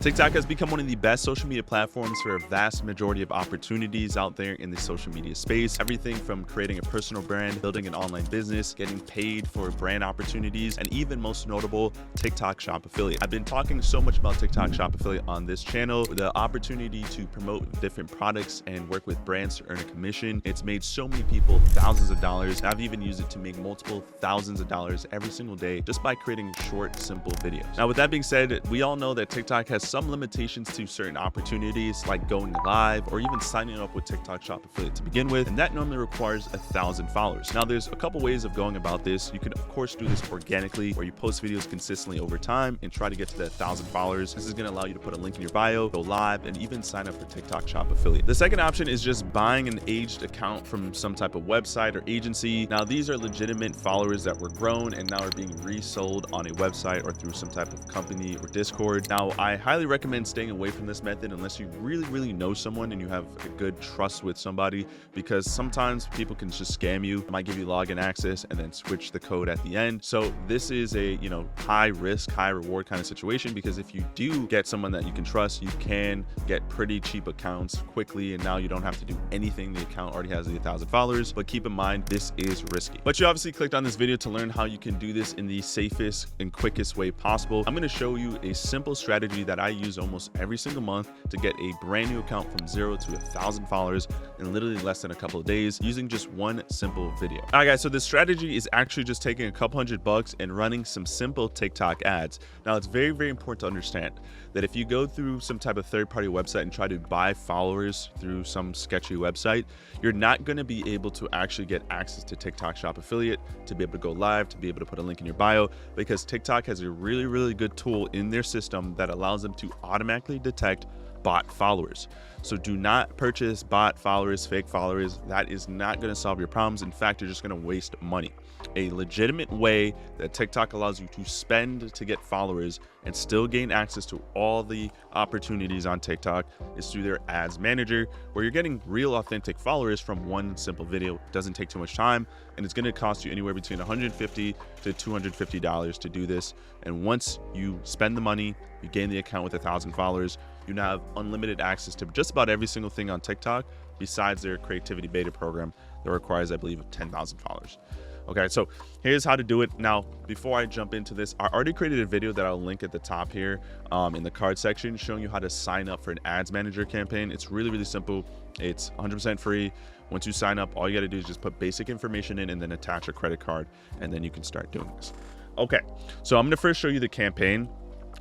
TikTok has become one of the best social media platforms for a vast majority of opportunities out there in the social media space. Everything from creating a personal brand, building an online business, getting paid for brand opportunities, and even most notable, TikTok Shop Affiliate. I've been talking so much about TikTok Shop Affiliate on this channel, the opportunity to promote different products and work with brands to earn a commission. It's made so many people thousands of dollars. I've even used it to make multiple thousands of dollars every single day just by creating short, simple videos. Now, with that being said, we all know that TikTok has some limitations to certain opportunities like going live or even signing up with TikTok Shop Affiliate to begin with, and that normally requires 1,000 followers. Now, there's a couple ways of going about this. You can of course do this organically, where you post videos consistently over time and try to get to that 1,000 followers. This is going to allow you to put a link in your bio, go live, and even sign up for TikTok Shop Affiliate. The second option is just buying an aged account from some type of website or agency. Now, these are legitimate followers that were grown and now are being resold on a website or through some type of company or Discord. Now, I highly recommend staying away from this method unless you really know someone and you have a good trust with somebody, because sometimes people can just scam you. They might give you login access and then switch the code at the end. So this is a high risk, high reward kind of situation, because if you do get someone that you can trust, you can get pretty cheap accounts quickly, and now you don't have to do anything. The account already has 1,000 followers. But keep in mind, this is risky. But you obviously clicked on this video to learn how you can do this in the safest and quickest way possible. I'm going to show you a simple strategy that I use almost every single month to get a brand new account from 0 to 1,000 followers in literally less than a couple of days using just one simple video. All right, guys, so this strategy is actually just taking a couple $100 and running some simple TikTok ads. Now, it's very important to understand that if you go through some type of third-party website and try to buy followers through some sketchy website, you're not going to be able to actually get access to TikTok Shop Affiliate, to be able to go live, to be able to put a link in your bio, because TikTok has a really good tool in their system that allows them to automatically detect bot followers. So do not purchase bot followers, fake followers. That is not going to solve your problems. In fact, you're just going to waste money. A legitimate way that TikTok allows you to spend to get followers and still gain access to all the opportunities on TikTok is through their ads manager, where you're getting real authentic followers from one simple video. It doesn't take too much time, and it's going to cost you anywhere between $150 to $250 to do this. And once you spend the money, you gain the account with 1,000 followers, you now have unlimited access to just about every single thing on TikTok besides their creativity beta program that requires, I believe, 10,000 followers. Okay, so here's how to do it. Now, before I jump into this, I already created a video that I'll link at the top here in the card section, showing you how to sign up for an ads manager campaign. It's really simple. It's 100% free. Once you sign up, all you got to do is just put basic information in and then attach a credit card, and then you can start doing this. Okay, so I'm going to first show you the campaign.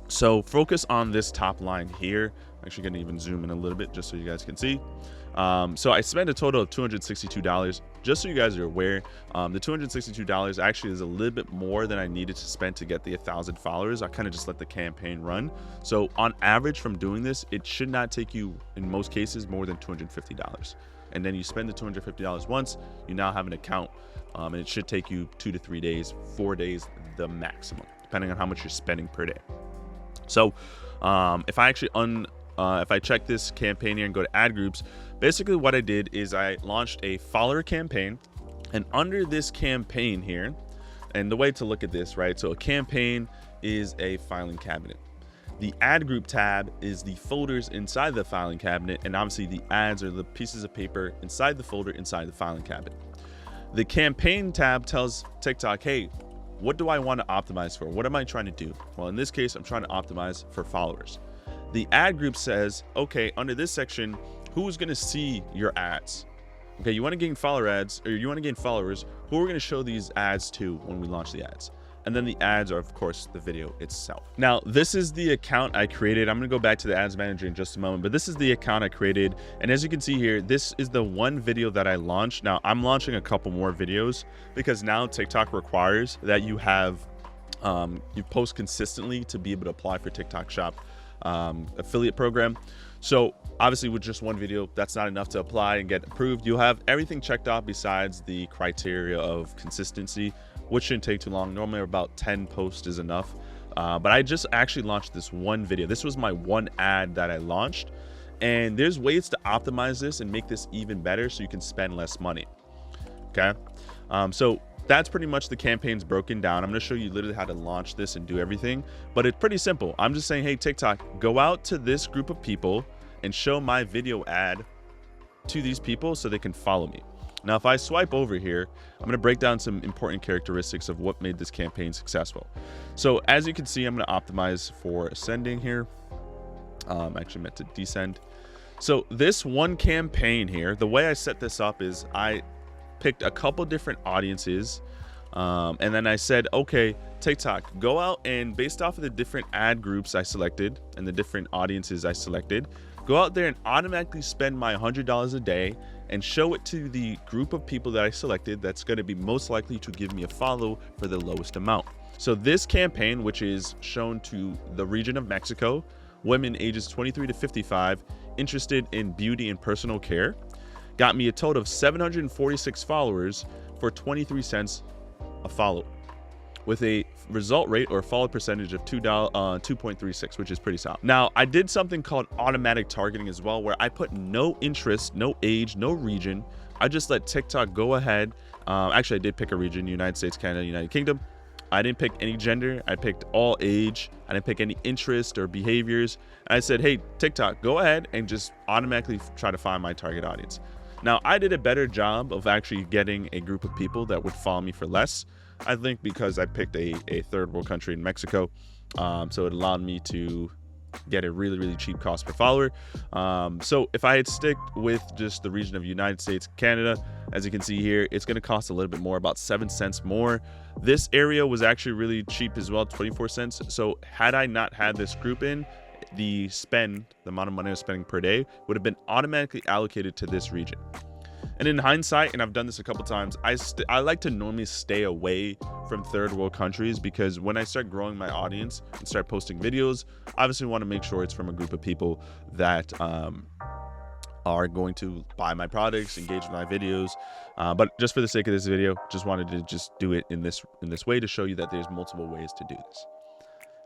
So focus on this top line here. I'm actually going to even zoom in a little bit just so you guys can see. So I spent a total of $262. Just so you guys are aware, the $262 actually is a little bit more than I needed to spend to get the 1,000 followers. I kind of just let the campaign run. So on average from doing this, it should not take you, in most cases, more than $250. And then you spend the $250 once, you now have an account, and it should take you 2 to 3 days, 4 days, the maximum, depending on how much you're spending per day. So if I check this campaign here and go to ad groups, basically what I did is I launched a follower campaign, and under this campaign here, and the way to look at this, right? So a campaign is a filing cabinet. The ad group tab is the folders inside the filing cabinet, and obviously the ads are the pieces of paper inside the folder inside the filing cabinet. The campaign tab tells TikTok, hey, what do I want to optimize for? What am I trying to do? Well, in this case, I'm trying to optimize for followers. The ad group says, okay, under this section, who's going to see your ads? Okay, you want to gain follower ads, or you want to gain followers, who are we going to show these ads to when we launch the ads? And then the ads are, of course, the video itself. Now, this is the account I created. I'm going to go back to the ads manager in just a moment, but this is the account I created. And as you can see here, this is the one video that I launched. Now, I'm launching a couple more videos because now TikTok requires that you have, you post consistently to be able to apply for TikTok Shop affiliate program. So obviously with just one video, that's not enough to apply and get approved. You'll have everything checked off besides the criteria of consistency, which shouldn't take too long. Normally about 10 posts is enough. But I just actually launched this one video. This was my one ad that I launched. And there's ways to optimize this and make this even better so you can spend less money. Okay. So that's pretty much the campaigns broken down. I'm going to show you literally how to launch this and do everything, but it's pretty simple. I'm just saying, hey, TikTok, go out to this group of people and show my video ad to these people so they can follow me. Now, if I swipe over here, I'm going to break down some important characteristics of what made this campaign successful. So as you can see, I'm going to optimize for ascending here. Actually meant to descend. So this one campaign here, the way I set this up is I picked a couple different audiences, and then I said, okay, TikTok, go out and based off of the different ad groups I selected and the different audiences I selected, go out there and automatically spend my $100 a day and show it to the group of people that I selected that's going to be most likely to give me a follow for the lowest amount. So this campaign, which is shown to the region of Mexico, women ages 23 to 55 interested in beauty and personal care, got me a total of 746 followers for 23 cents a follow, with a result rate or follow percentage of 2.36, which is pretty solid. Now, I did something called automatic targeting as well, where I put no interest, no age, no region. I just let TikTok go ahead. Actually, I did pick a region: United States, Canada, United Kingdom. I didn't pick any gender. I picked all age. I didn't pick any interest or behaviors. And I said, hey, TikTok, go ahead and just automatically try to find my target audience. Now, I did a better job of actually getting a group of people that would follow me for less, I think, because I picked a third world country in Mexico. So it allowed me to get a really, really cheap cost per follower. So if I had stick with just the region of United States, Canada, as you can see here, it's going to cost a little bit more, about 7 cents more. This area was actually really cheap as well, 24 cents. So had I not had this group in, the amount of money I was spending per day would have been automatically allocated to this region. And in hindsight, and I've done this a couple times, I like to normally stay away from third world countries, because when I start growing my audience and start posting videos, obviously want to make sure it's from a group of people that are going to buy my products, engage with my videos. But just for the sake of this video, just wanted to just do it in this way to show you that there's multiple ways to do this.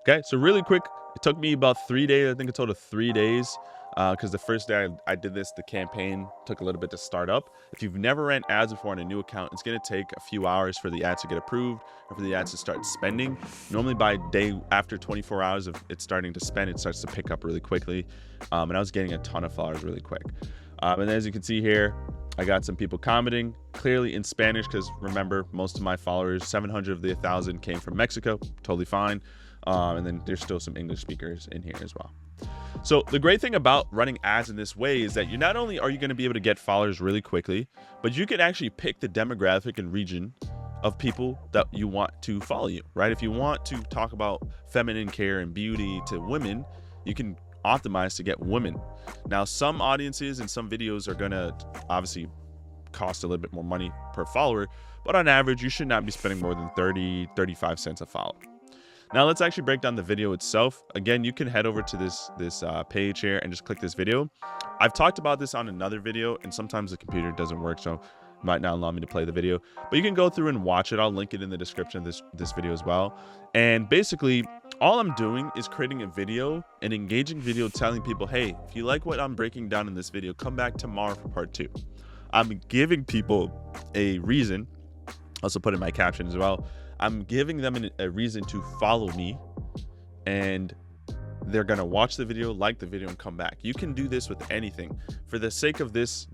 Okay, so really quick, it took me about 3 days. I think a total of 3 days, because the first day I did this, the campaign took a little bit to start up. If you've never ran ads before on a new account, it's going to take a few hours for the ads to get approved or for the ads to start spending. Normally by day after 24 hours of it starting to spend, it starts to pick up really quickly. And I was getting a ton of followers really quick. And as you can see here, I got some people commenting clearly in Spanish, because remember, most of my followers, 700 of the 1,000 came from Mexico. Totally fine. And then there's still some English speakers in here as well. So the great thing about running ads in this way is that you not only are you going to be able to get followers really quickly, but you can actually pick the demographic and region of people that you want to follow you, right? If you want to talk about feminine care and beauty to women, you can optimize to get women. Now, some audiences and some videos are going to obviously cost a little bit more money per follower, but on average, you should not be spending more than 35 cents a follow. Now let's actually break down the video itself. Again, you can head over to this page here and just click this video. I've talked about this on another video, and sometimes the computer doesn't work, so it might not allow me to play the video. But you can go through and watch it. I'll link it in the description of this video as well. And basically, all I'm doing is creating a video, an engaging video telling people, hey, if you like what I'm breaking down in this video, come back tomorrow for part 2. I'm giving people a reason, also put in my caption as well, I'm giving them a reason to follow me, and they're gonna watch the video, like the video, and come back. You can do this with anything. For the sake of this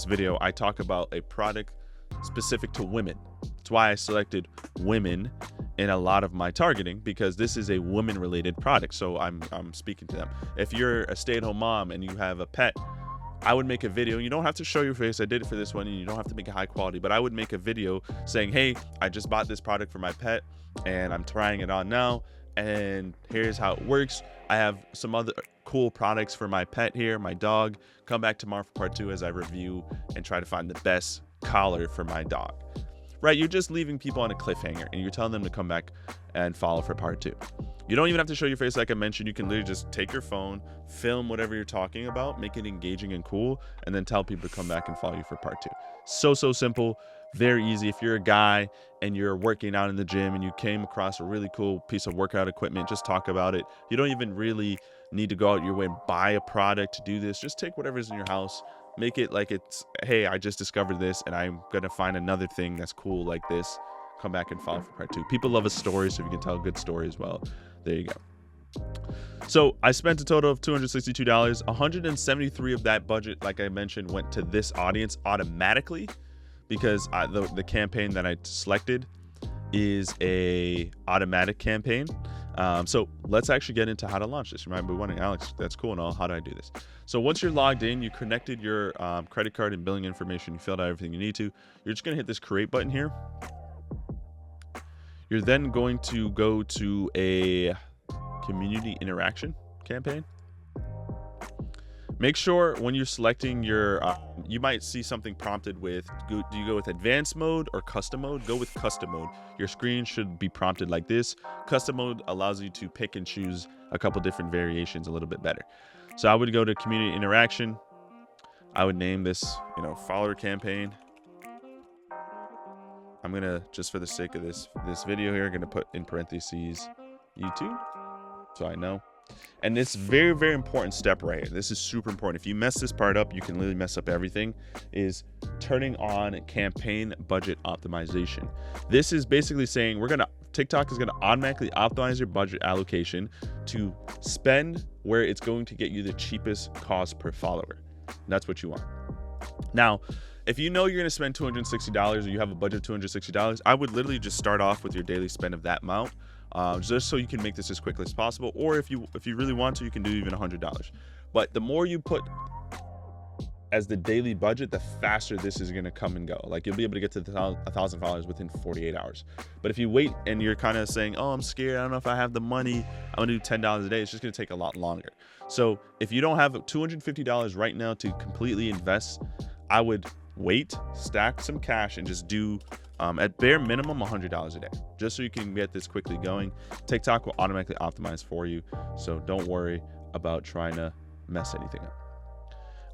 video, I talk about a product specific to women. That's why I selected women in a lot of my targeting, because this is a women-related product. So I'm speaking to them. If you're a stay-at-home mom and you have a pet, I would make a video. You don't have to show your face. I did it for this one, and you don't have to make it high quality, but I would make a video saying, hey, I just bought this product for my pet and I'm trying it on now, and here's how it works. I have some other cool products for my pet here, my dog. Come back tomorrow for part 2 as I review and try to find the best collar for my dog. Right? You're just leaving people on a cliffhanger, and you're telling them to come back and follow for part 2. You don't even have to show your face, like I mentioned. You can literally just take your phone, film whatever you're talking about, make it engaging and cool, and then tell people to come back and follow you for part 2. So simple, very easy. If you're a guy and you're working out in the gym and you came across a really cool piece of workout equipment, just talk about it. You don't even really need to go out your way and buy a product to do this. Just take whatever's in your house, make it like it's, hey, I just discovered this and I'm gonna find another thing that's cool like this, come back and follow for part 2. People love a story, so if you can tell a good story as well, there you go. So I spent a total of $262. 173 of that budget, like I mentioned, went to this audience automatically because the campaign that I selected is a automatic campaign. So let's actually get into how to launch this. You might be wondering, Alex, that's cool and all, how do I do this? So once you're logged in, you connected your credit card and billing information, you filled out everything you need to, you're just gonna hit this create button here. You're then going to go to a community interaction campaign. Make sure when you're selecting your, you might see something prompted with, do you go with advanced mode or custom mode? Go with custom mode. Your screen should be prompted like this. Custom mode allows you to pick and choose a couple different variations a little bit better. So I would go to community interaction. I would name this, follower campaign. I'm gonna, just for the sake of this video here, gonna put in parentheses YouTube, so I know. And this very, very important step right here, this is super important. If you mess this part up, you can literally mess up everything, is turning on campaign budget optimization. This is basically saying TikTok is gonna automatically optimize your budget allocation to spend where it's going to get you the cheapest cost per follower. And that's what you want. Now, if you know you're gonna spend $260 or you have a budget of $260, I would literally just start off with your daily spend of that amount. Just so you can make this as quickly as possible, or if you really want to, you can do even $100. But the more you put as the daily budget, the faster this is going to come and go. Like, you'll be able to get to $1,000 within 48 hours. But if you wait and you're kind of saying, oh, I'm scared, I don't know if I have the money, I'm gonna do $10 a day, it's just going to take a lot longer. So if you don't have $250 right now to completely invest, I would wait, stack some cash, and just do at bare minimum $100 a day, just so you can get this quickly going. TikTok will automatically optimize for you, so don't worry about trying to mess anything up.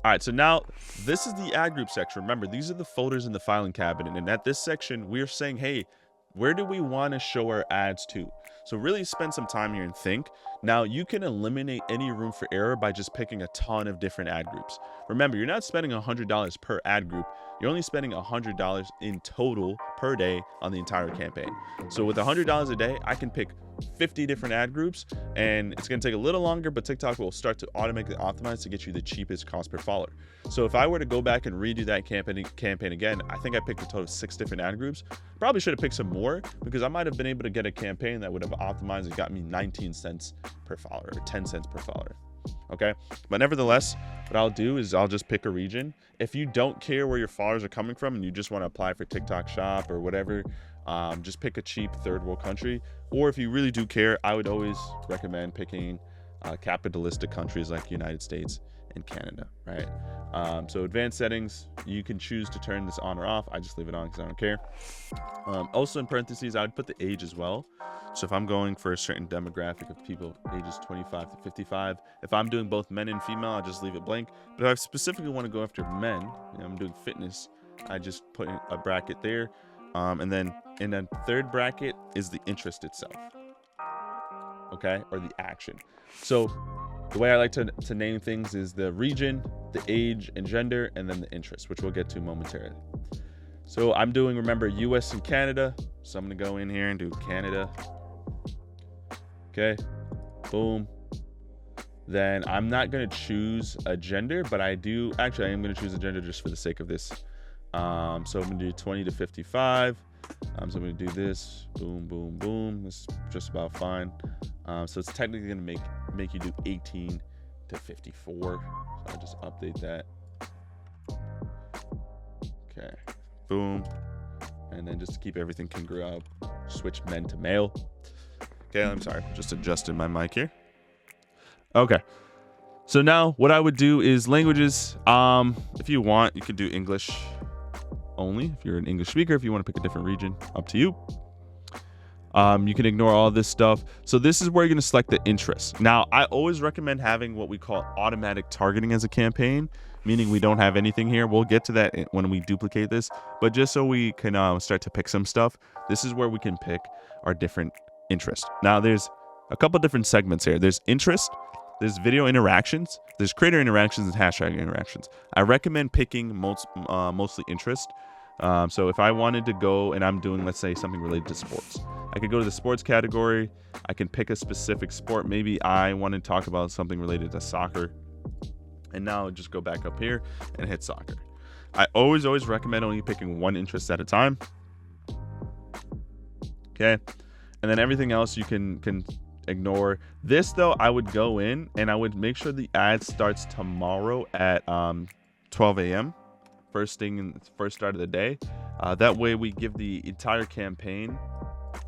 All right, so now this is the ad group section. Remember, these are the folders in the filing cabinet, and at this section we're saying, hey, where do we want to show our ads to? So really spend some time here and think. Now, you can eliminate any room for error by just picking a ton of different ad groups. Remember, you're not spending $100 per ad group. You're only spending $100 in total per day on the entire campaign. So with $100 a day, I can pick 50 different ad groups, and it's going to take a little longer, but TikTok will start to automatically optimize to get you the cheapest cost per follower. So if I were to go back and redo that campaign again, I think I picked a total of 6 different ad groups. Probably should have picked some more, because I might have been able to get a campaign that would have optimized and got me 19 cents per follower or 10 cents per follower. Okay, but nevertheless, what I'll do is I'll just pick a region. If you don't care where your followers are coming from and you just want to apply for TikTok Shop or whatever, just pick a cheap third world country. Or if you really do care, I would always recommend picking capitalistic countries like United States and Canada, right? So advanced settings, you can choose to turn this on or off. I just leave it on because I don't care. Also in parentheses, I would put the age as well. So if I'm going for a certain demographic of people ages 25 to 55, if I'm doing both men and female, I'll just leave it blank. But if I specifically want to go after men, I'm doing fitness, I just put a bracket there. And then in the third bracket is the interest itself, okay, or the action. So the way I like to name things is the region, the age and gender, and then the interest, which we'll get to momentarily. So I'm doing, remember, US and Canada. So I'm gonna go in here and do Canada. Okay, boom. Then I'm not gonna choose a gender, but I am gonna choose a gender just for the sake of this. So I'm gonna do 20 to 55. So I'm gonna do this, boom, boom, boom. This is just about fine. So it's technically gonna make you do 18 to 54. So I'll just update that. Okay, boom. And then just to keep everything congruent, I'll switch men to male. Okay, I'm sorry, just adjusted my mic here. Okay. So now what I would do is languages. If you want, you could do English only. If you're an English speaker, if you want to pick a different region, up to you. You can ignore all this stuff. So this is where you're going to select the interest. Now, I always recommend having what we call automatic targeting as a campaign, meaning we don't have anything here. We'll get to that when we duplicate this, but just so we can start to pick some stuff, this is where we can pick our different interests. Now, there's a couple different segments here. There's interest, there's video interactions, there's creator interactions, and hashtag interactions. I recommend picking mostly interest. So if I wanted to go and I'm doing, let's say, something related to sports, I could go to the sports category. I can pick a specific sport. Maybe I want to talk about something related to soccer. And now just go back up here and hit soccer. I always recommend only picking one interest at a time. Okay. And then everything else you can ignore. This though, I would go in and I would make sure the ad starts tomorrow at 12 a.m. first start of the day. That way we give the entire campaign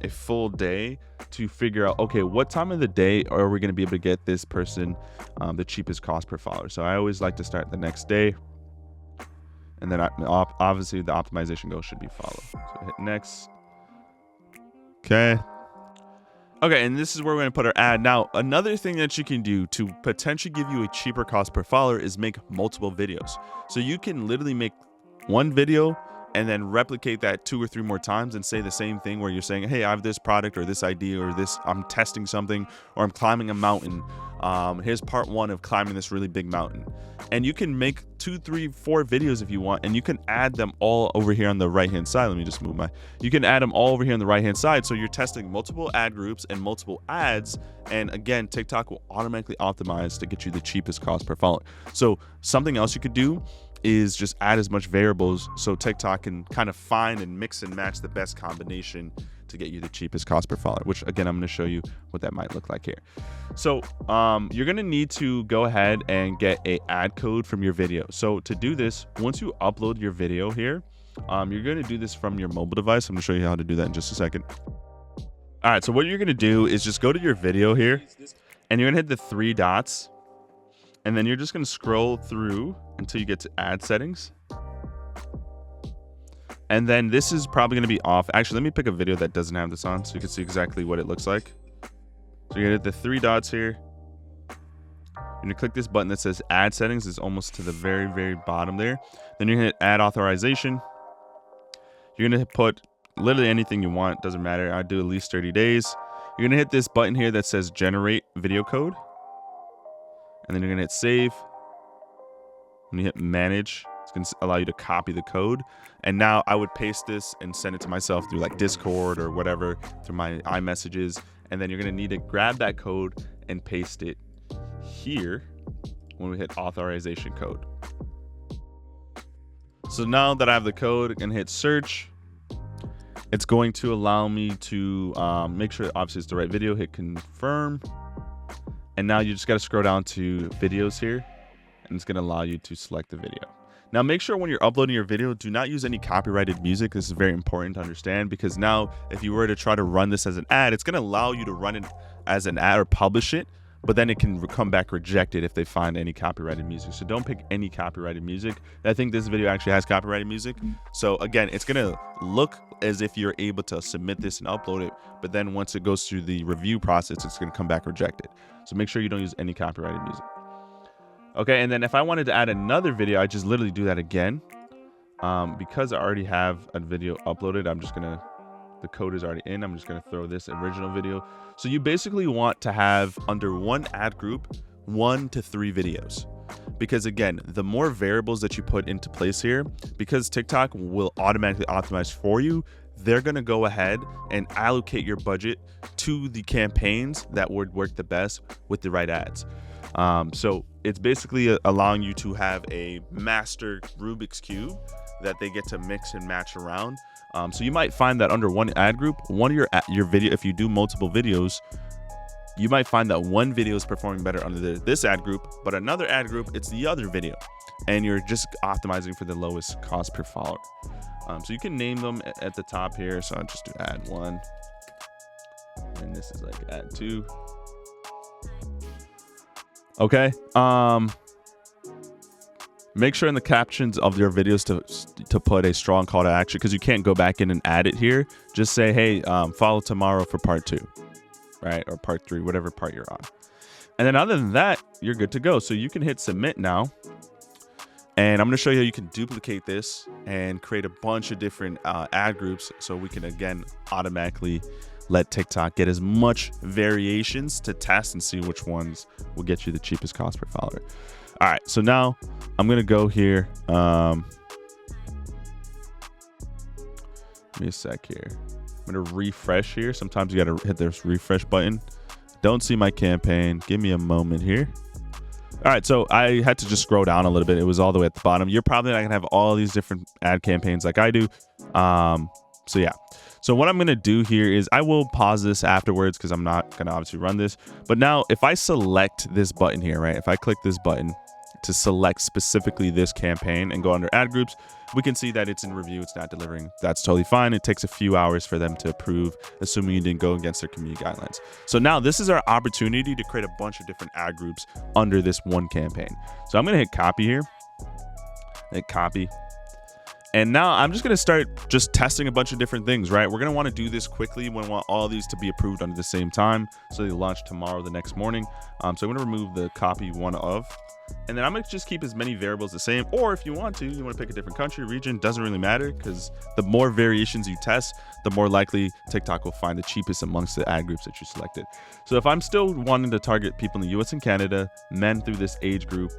a full day to figure out, okay, what time of the day are we going to be able to get this person the cheapest cost per follower. So I always like to start the next day, and then obviously the optimization goal should be follow. So hit next. Okay, and this is where we're going to put our ad. Now, another thing that you can do to potentially give you a cheaper cost per follower is make multiple videos. So you can literally make one video and then replicate that 2 or 3 more times and say the same thing, where you're saying, hey, I have this product or this idea or this, I'm testing something, or I'm climbing a mountain. Here's part 1 of climbing this really big mountain. And you can make 2, 3, 4 videos if you want, and you can add them all over here on the right hand side. Let me just move you can add them all over here on the right hand side. So you're testing multiple ad groups and multiple ads. And again, TikTok will automatically optimize to get you the cheapest cost per follower. So something else you could do is just add as much variables so TikTok can kind of find and mix and match the best combination to get you the cheapest cost per follower, which again, I'm going to show you what that might look like here. So you're going to need to go ahead and get a ad code from your video. So to do this, once you upload your video here, you're going to do this from your mobile device. I'm going to show you how to do that in just a second. All right, so what you're going to do is just go to your video here, and you're going to hit the 3 dots, and then you're just going to scroll through until you get to ad settings. And then this is probably going to be off. Actually, let me pick a video that doesn't have this on so you can see exactly what it looks like. So you're going to hit the 3 dots here. You're going to click this button that says ad settings. It's almost to the very, very bottom there. Then you're going to hit add authorization. You're going to put literally anything you want. Doesn't matter. I do at least 30 days. You're going to hit this button here that says generate video code. And then you're going to hit save. When you hit manage, it's going to allow you to copy the code. And now I would paste this and send it to myself through like Discord or whatever, through my iMessages. And then you're going to need to grab that code and paste it here when we hit authorization code. So now that I have the code, I'm going to hit search. It's going to allow me to make sure obviously it's the right video, hit confirm. And now you just got to scroll down to videos here, and it's going to allow you to select the video. Now make sure when you're uploading your video, do not use any copyrighted music. This is very important to understand, because now if you were to try to run this as an ad, it's going to allow you to run it as an ad or publish it, but then it can come back rejected if they find any copyrighted music. So don't pick any copyrighted music. I think this video actually has copyrighted music. So again, it's going to look as if you're able to submit this and upload it, but then once it goes through the review process, it's going to come back rejected. So make sure you don't use any copyrighted music. Okay, and then if I wanted to add another video, I just literally do that again. Because I already have a video uploaded, the code is already in. I'm just gonna throw this original video. So you basically want to have under one ad group, 1 to 3 videos. Because again, the more variables that you put into place here, because TikTok will automatically optimize for you, they're gonna go ahead and allocate your budget to the campaigns that would work the best with the right ads. So it's basically allowing you to have a master Rubik's Cube that they get to mix and match around. So you might find that under one ad group, one of your video, if you do multiple videos, you might find that one video is performing better under this ad group, but another ad group, it's the other video, and you're just optimizing for the lowest cost per follower. So you can name them at the top here. So I'll just do ad 1, and this is like ad 2. Okay. Make sure in the captions of your videos to put a strong call to action, because you can't go back in and add it here. Just say, hey, follow tomorrow for part 2, right? Or part 3, whatever part you're on. And then other than that, you're good to go. So you can hit submit now. And I'm going to show you how you can duplicate this and create a bunch of different ad groups, so we can, again, automatically let TikTok get as much variations to test and see which ones will get you the cheapest cost per follower. All right, so now I'm going to go here. Give me a sec here. I'm gonna refresh here. Sometimes you gotta hit this refresh button. Don't see my campaign. Give me a moment here. All right, so I had to just scroll down a little bit. It was all the way at the bottom. You're probably not gonna have all these different ad campaigns like I do. So yeah. So what I'm gonna do here is I will pause this afterwards because I'm not gonna obviously run this. But now if I select this button here, right? If I click this button to select specifically this campaign and go under ad groups, we can see that it's in review, it's not delivering. That's totally fine. It takes a few hours for them to approve, assuming you didn't go against their community guidelines. So now this is our opportunity to create a bunch of different ad groups under this one campaign. So I'm gonna hit copy here, hit copy. And now I'm just gonna start just testing a bunch of different things, right? We're gonna wanna do this quickly. We want all these to be approved under the same time. So they launch tomorrow, the next morning. So I'm gonna remove the copy one of, and then I'm gonna just keep as many variables the same. Or if you want to, you wanna pick a different country, region, doesn't really matter, because the more variations you test, the more likely TikTok will find the cheapest amongst the ad groups that you selected. So if I'm still wanting to target people in the US and Canada, men through this age group,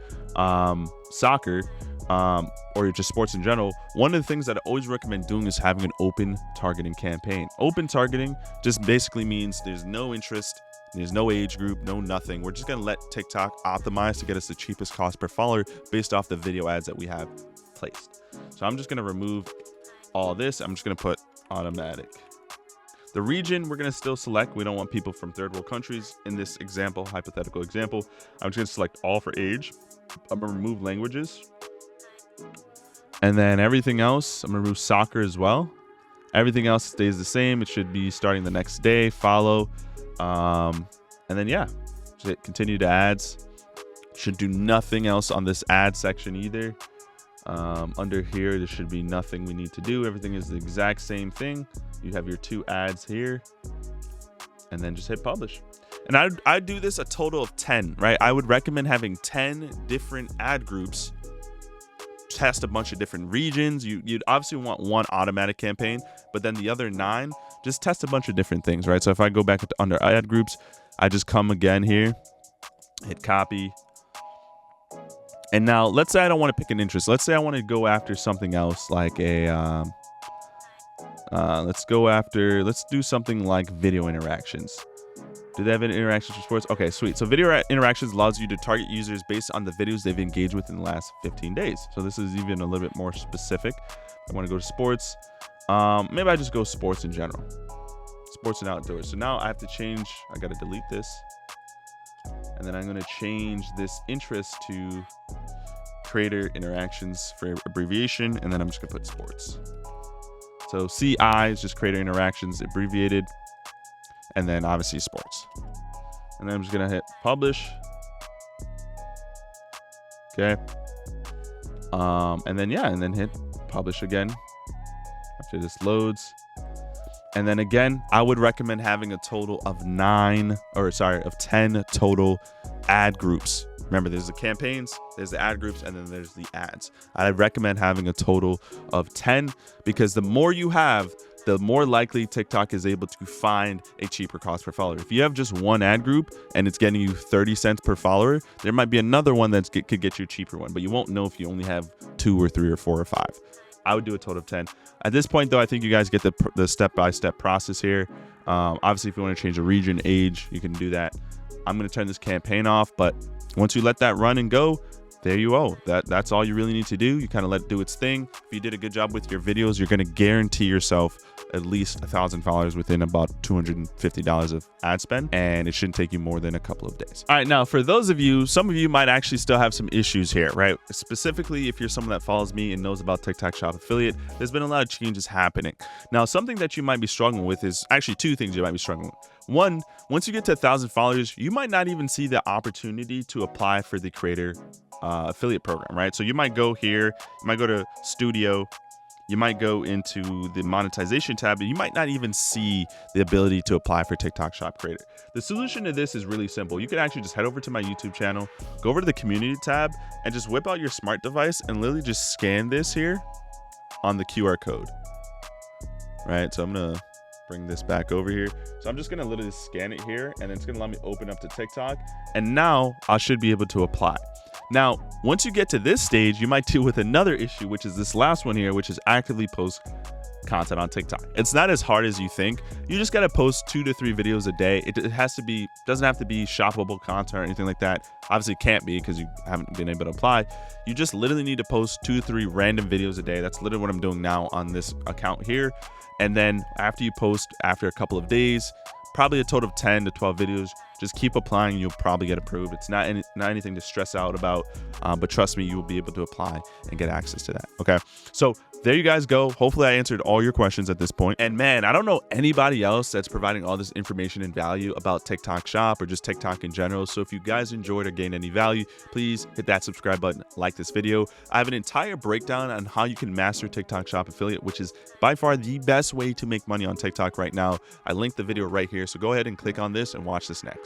soccer, or just sports in general, one of the things that I always recommend doing is having an open targeting campaign. Open targeting just basically means there's no interest, there's no age group, no nothing. We're just gonna let TikTok optimize to get us the cheapest cost per follower based off the video ads that we have placed. So I'm just gonna remove all this. I'm just gonna put automatic. The region we're gonna still select. We don't want people from third world countries in this example, hypothetical example. I'm just gonna select all for age. I'm gonna remove languages. And then everything else, I'm gonna remove soccer as well. Everything else stays the same. It should be starting the next day, follow. And then yeah, just hit continue to ads. Should do nothing else on this ad section either. Under here, there should be nothing we need to do. Everything is the exact same thing. You have your 2 ads here, and then just hit publish. And I'd do this a total of 10, right? I would recommend having 10 different ad groups, test a bunch of different regions. You'd obviously want one automatic campaign, but then the other 9, just test a bunch of different things, right? So if I go back under ad groups, I just come again here, hit copy. And now let's say I don't want to pick an interest. Let's say I want to go after something else, like a, let's do something like video interactions. Do they have any interactions for sports? Okay, sweet. So video interactions allows you to target users based on the videos they've engaged with in the last 15 days. So this is even a little bit more specific. I want to go to sports. Maybe I just go sports in general. Sports and outdoors. So now I have to change. I got to delete this. And then I'm going to change this interest to creator interactions for abbreviation. And then I'm just going to put sports. So CI is just creator interactions abbreviated. And then obviously sports. And then I'm just gonna hit publish. Okay. And then yeah, and then hit publish again after this loads. And then again, I would recommend having a total of 10 total ad groups. Remember, there's the campaigns, there's the ad groups, and then there's the ads. I recommend having a total of 10 because the more you have, the more likely TikTok is able to find a cheaper cost per follower. If you have just one ad group and it's getting you 30 cents per follower, there might be another one that could get you a cheaper one, but you won't know if you only have 2 or 3 or 4 or 5. I would do a total of 10. At this point, though, I think you guys get the step-by-step process here. Obviously, if you want to change the region, age, you can do that. I'm going to turn this campaign off, but once you let that run and go, there you go. That's all you really need to do. You kind of let it do its thing. If you did a good job with your videos, you're going to guarantee yourself at least 1,000 followers within about $250 of ad spend, and it shouldn't take you more than a couple of days. All right, now for those of you, some of you might actually still have some issues here, right? Specifically, if you're someone that follows me and knows about TikTok Shop Affiliate, there's been a lot of changes happening. Now, something that you might be struggling with is actually 2 things you might be struggling with. One, once you get to 1,000 followers, you might not even see the opportunity to apply for the creator affiliate program, right? So you might go here, you might go to studio, you might go into the monetization tab, and you might not even see the ability to apply for TikTok Shop Creator. The solution to this is really simple. You can actually just head over to my YouTube channel, go over to the community tab, and just whip out your smart device and literally just scan this here on the QR code, right? So I'm gonna bring this back over here. So I'm just gonna literally scan it here, and it's gonna let me open up to TikTok, and now I should be able to apply. Now, once you get to this stage, you might deal with another issue, which is this last one here, which is actively post content on TikTok. It's not as hard as you think. You just gotta post 2 to 3 videos a day. It doesn't have to be shoppable content or anything like that. Obviously it can't be because you haven't been able to apply. You just literally need to post 2 to 3 random videos a day. That's literally what I'm doing now on this account here. And then after you post, after a couple of days, probably a total of 10 to 12 videos, just keep applying. You'll probably get approved. It's not anything to stress out about, but trust me, you will be able to apply and get access to that. Okay, so there you guys go. Hopefully I answered all your questions at this point. And man, I don't know anybody else that's providing all this information and value about TikTok Shop or just TikTok in general. So if you guys enjoyed or gained any value, please hit that subscribe button, like this video. I have an entire breakdown on how you can master TikTok Shop affiliate, which is by far the best way to make money on TikTok right now. I linked the video right here, so go ahead and click on this and watch this next.